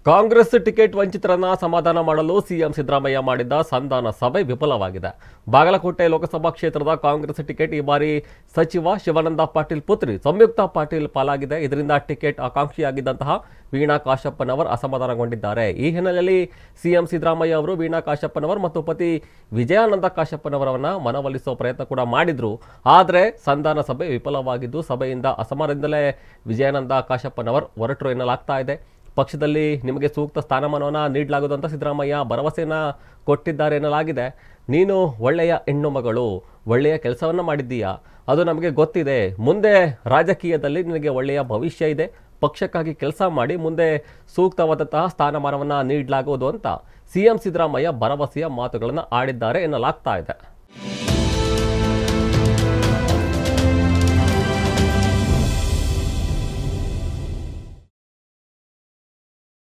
Congress ticket ವಂಚಿತರನ್ನ ಸಮಾಧಾನ ಮಾಡಲು CM Siddaramaiah ಮಾಡಿದ್ದ ಸಂಧಾನ ಸಭೆ ವಿಫಲವಾಗಿದೆ. ಬಾಗಲಕೋಟೆ ಲೋಕಸಭಾ ಕ್ಷೇತ್ರದ ಕಾಂಗ್ರೆಸ್ ಟಿಕೆಟ್ ಈ ಬಾರಿ ಸಚಿವ ಶಿವಾನಂದ ಪಾಟೀಲ್ ಪುತ್ರಿ ಸಂಯುಕ್ತ ಪಾಟೀಲ್ ಪಾಲಾಗಿದೆ. ಇದರಿಂದ ಟಿಕೆಟ್ ಆಕಾಂಕ್ಷಿಯಾಗಿದ್ದಂತಹ ವೀಣಾ ಕಾಶಪ್ಪನವರ್ ಅಸಮಾಧಾನಗೊಂಡಿದ್ದಾರೆ. ಈ ಹಿನ್ನೆಲೆಯಲ್ಲಿ ಸಿಎಂ ಸಿದ್ದರಾಮಯ್ಯ ಅವರು ವೀಣಾ ಕಾಶಪ್ಪನವರ್ ಮತ್ತು ಪತಿ ವಿಜಯಾನಂದ ಕಾಶಪ್ಪನವರನ್ನ ಮನವೊಲಿಸುವ ಪ್ರಯತ್ನ ಕೂಡ ಮಾಡಿದ್ರು. ಆದರೆ ಸಂಧಾನ ಸಭೆ ವಿಫಲವಾಗಿದ್ದು ಸಭೆಯಿಂದ ಅಸಮಾಧಾನದಿಂದಲೇ ವಿಜಯಾನಂದ ಕಾಶಪ್ಪನವರ್ ಹೊರಟರು ಎನ್ನಲಾಗ್ತಾ ಇದೆ. ಪಕ್ಷದಲ್ಲಿ ನಿಮಗೆ ಸೂಕ್ತ ಸ್ಥಾನಮಾನವನ್ನು ನೀಡಲಾಗುವುದು ಅಂತ ಸಿದ್ದರಾಮಯ್ಯ ಭರವಸೆಯನ್ನು ಕೊಟ್ಟಿದ್ದಾರೆ ಎನ್ನಲಾಗಿದೆ. ನೀನು ಒಳ್ಳೆಯ ಹೆಣ್ಣು ಮಗಳು, ಒಳ್ಳೆಯ ಕೆಲಸವನ್ನು ಮಾಡಿದ್ದೀಯಾ, ಅದು ನಮಗೆ ಗೊತ್ತಿದೆ. ಮುಂದೆ ರಾಜಕೀಯದಲ್ಲಿ ನಿನಗೆ ಒಳ್ಳೆಯ ಭವಿಷ್ಯ ಇದೆ. ಪಕ್ಷಕ್ಕಾಗಿ ಕೆಲಸ ಮಾಡಿ ಮುಂದೆ ಸೂಕ್ತವಾದಂತಹ ಸ್ಥಾನಮಾನವನ್ನು ನೀಡಲಾಗುವುದು ಅಂತ ಸಿಎಂ ಸಿದ್ದರಾಮಯ್ಯ ಭರವಸೆಯ ಮಾತುಗಳನ್ನು ಆಡಿದ್ದಾರೆ ಎನ್ನಲಾಗ್ತಾ ಇದೆ.